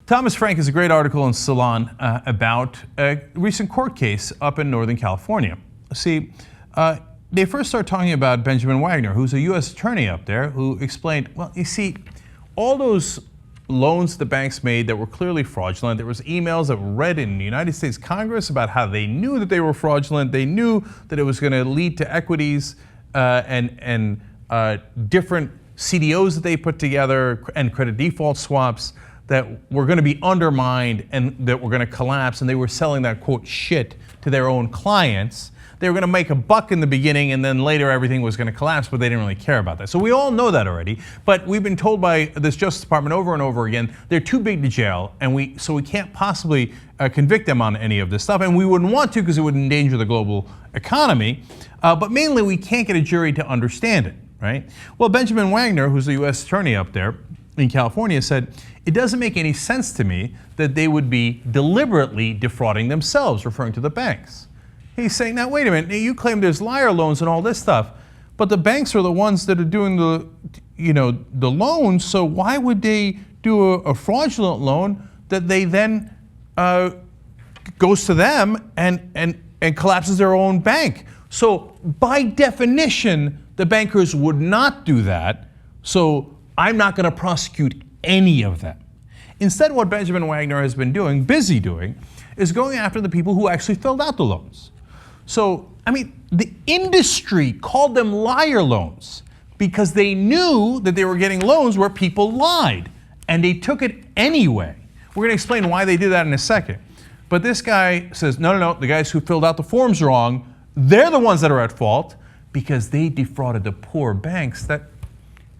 Thomas Frank has a great article in Salon about a recent court case up in Northern California. See, they first start talking about Benjamin Wagner, who's a U.S. attorney up there, who explained, well, you see, all those loans the banks made that were clearly fraudulent. There was emails that were read in the United States Congress about how they knew that they were fraudulent. They knew that it was going to lead to equities and different CDOs that they put together and credit default swaps that were going to be undermined and that were going to collapse, and they were selling that, quote, shit to their own clients. They were going to make a buck in the beginning, and then later everything was going to collapse, but they didn't really care about that. So we all know that already, but we've been told by this Justice Department over and over again, they're too big to jail, and so we can't possibly convict them on any of this stuff, and we wouldn't want to because it would endanger the global economy, but mainly we can't get a jury to understand it, right? Well, Benjamin Wagner, who's the U.S. attorney up there in California, said, it doesn't make any sense to me that they would be deliberately defrauding themselves, referring to the banks. He's saying, now wait a minute, you claim there's liar loans and all this stuff, but the banks are the ones that are doing the loans, so why would they do a fraudulent loan that they then goes to them and collapses their own bank? So by definition, the bankers would not do that, so I'm not going to prosecute any of them. Instead, what Benjamin Wagner has been doing, busy doing, is going after the people who actually filled out the loans. So, I mean, the industry called them liar loans because they knew that they were getting loans where people lied, and they took it anyway. We're going to explain why they did that in a second. But this guy says, no, the guys who filled out the forms wrong, they're the ones that are at fault because they defrauded the poor banks that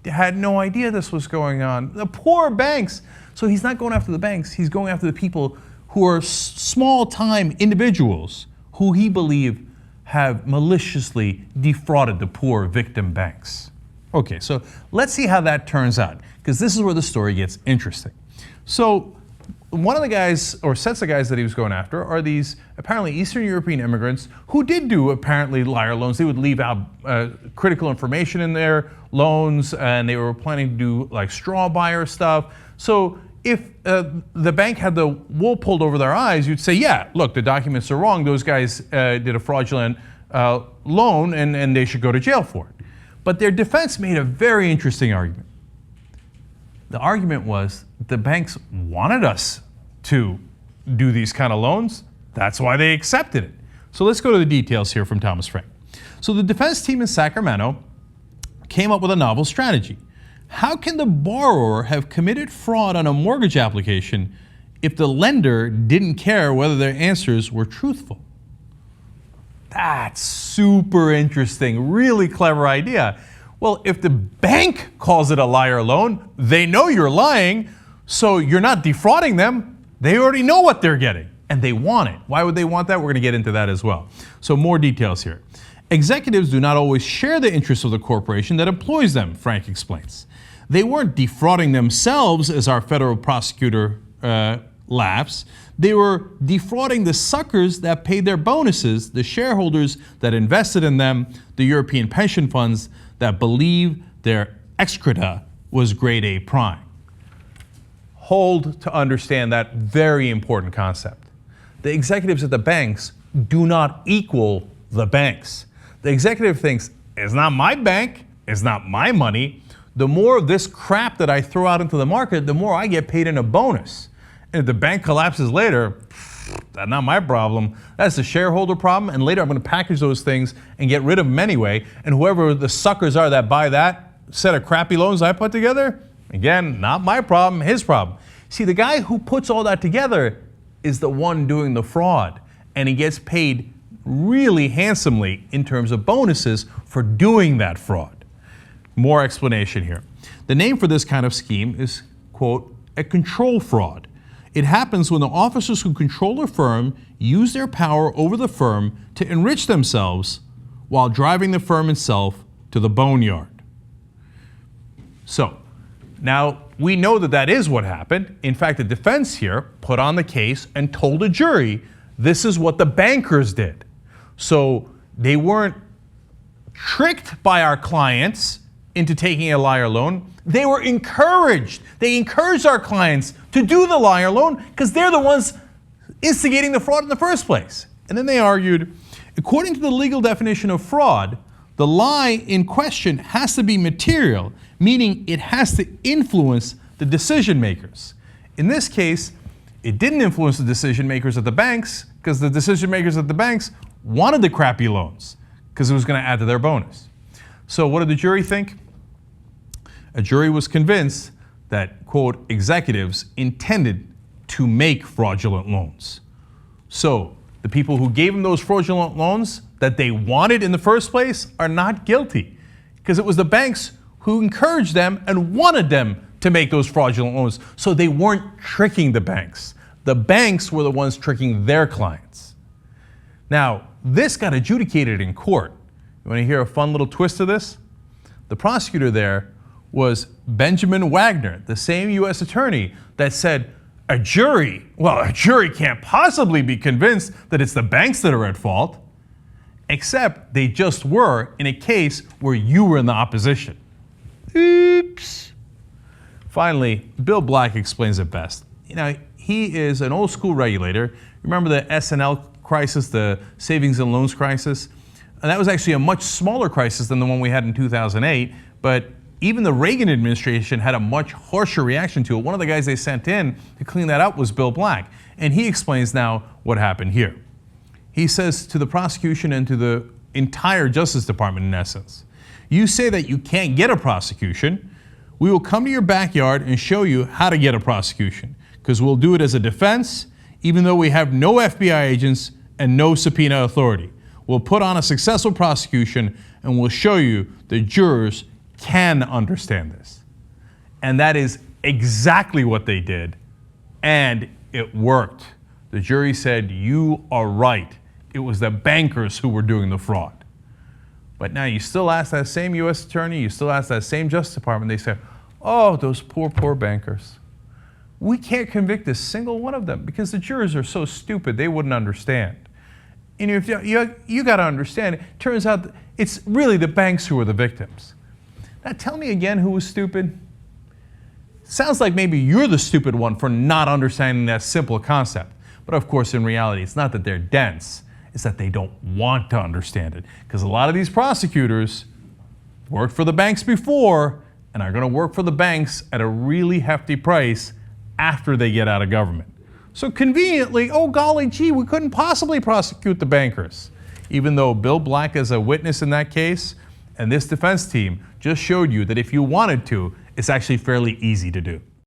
had no idea this was going on. The poor banks. So he's not going after the banks, he's going after the people who are small-time individuals who he believes have maliciously defrauded the poor victim banks. Okay, so let's see how that turns out, because this is where the story gets interesting. So one of the guys, or sets of guys that he was going after, are these apparently Eastern European immigrants who did do apparently liar loans. They would leave out critical information in their loans, and they were planning to do like straw buyer stuff. So if the bank had the wool pulled over their eyes, you'd say, yeah, look, the documents are wrong. Those guys did a fraudulent loan, and they should go to jail for it. But their defense made a very interesting argument. The argument was the banks wanted us to do these kind of loans. That's why they accepted it. So let's go to the details here from Thomas Frank. So the defense team in Sacramento came up with a novel strategy. How can the borrower have committed fraud on a mortgage application if the lender didn't care whether their answers were truthful? That's super interesting, really clever idea. Well, if the bank calls it a liar loan, they know you're lying, so you're not defrauding them. They already know what they're getting, and they want it. Why would they want that? We're going to get into that as well. So more details here. Executives do not always share the interests of the corporation that employs them, Frank explains. They weren't defrauding themselves, as our federal prosecutor laughs. They were defrauding the suckers that paid their bonuses, the shareholders that invested in them, the European pension funds that believed their excreta was grade A prime. Hold to understand that very important concept. The executives at the banks do not equal the banks. The executive thinks, it's not my bank, it's not my money. The more of this crap that I throw out into the market, the more I get paid in a bonus. And if the bank collapses later, that's not my problem. That's the shareholder problem, and later I'm going to package those things and get rid of them anyway, and whoever the suckers are that buy that set of crappy loans I put together, again, not my problem, his problem. See, the guy who puts all that together is the one doing the fraud, and he gets paid really handsomely in terms of bonuses for doing that fraud. More explanation here. The name for this kind of scheme is, quote, a control fraud. It happens when the officers who control a firm use their power over the firm to enrich themselves while driving the firm itself to the boneyard. So, now we know that that is what happened. In fact, the defense here put on the case and told a jury this is what the bankers did. So they weren't tricked by our clients into taking a liar loan. They were encouraged. They encouraged our clients to do the liar loan because they're the ones instigating the fraud in the first place. And then they argued, according to the legal definition of fraud, the lie in question has to be material, meaning it has to influence the decision makers. In this case, it didn't influence the decision makers at the banks because the decision makers at the banks wanted the crappy loans because it was going to add to their bonus. So what did the jury think? A jury was convinced that, quote, executives intended to make fraudulent loans. So the people who gave them those fraudulent loans that they wanted in the first place are not guilty because it was the banks who encouraged them and wanted them to make those fraudulent loans. So they weren't tricking the banks. The banks were the ones tricking their clients. Now, this got adjudicated in court. You want to hear a fun little twist of this? The prosecutor there was Benjamin Wagner, the same U.S. attorney that said, a jury can't possibly be convinced that it's the banks that are at fault, except they just were in a case where you were in the opposition. Oops. Finally, Bill Black explains it best. He is an old school regulator. Remember the SNL crisis, the savings and loans crisis? And that was actually a much smaller crisis than the one we had in 2008, but even the Reagan administration had a much harsher reaction to it. One of the guys they sent in to clean that up was Bill Black. And he explains now what happened here. He says to the prosecution and to the entire Justice Department, in essence, you say that you can't get a prosecution. We will come to your backyard and show you how to get a prosecution, because we'll do it as a defense, even though we have no FBI agents and no subpoena authority. We'll put on a successful prosecution and we'll show you the jurors can understand this. And that is exactly what they did, and it worked. The jury said, you are right. It was the bankers who were doing the fraud. But now you still ask that same U.S. attorney, you still ask that same Justice Department, they say, oh, those poor bankers. We can't convict a single one of them because the jurors are so stupid they wouldn't understand. And if you got to understand, it turns out it's really the banks who are the victims. Now tell me again who was stupid. Sounds like maybe you're the stupid one for not understanding that simple concept. But of course, in reality, it's not that they're dense, it's that they don't want to understand it. Because a lot of these prosecutors worked for the banks before and are going to work for the banks at a really hefty price after they get out of government. So conveniently, oh golly gee, we couldn't possibly prosecute the bankers. Even though Bill Black is a witness in that case, and this defense team just showed you that if you wanted to, it's actually fairly easy to do.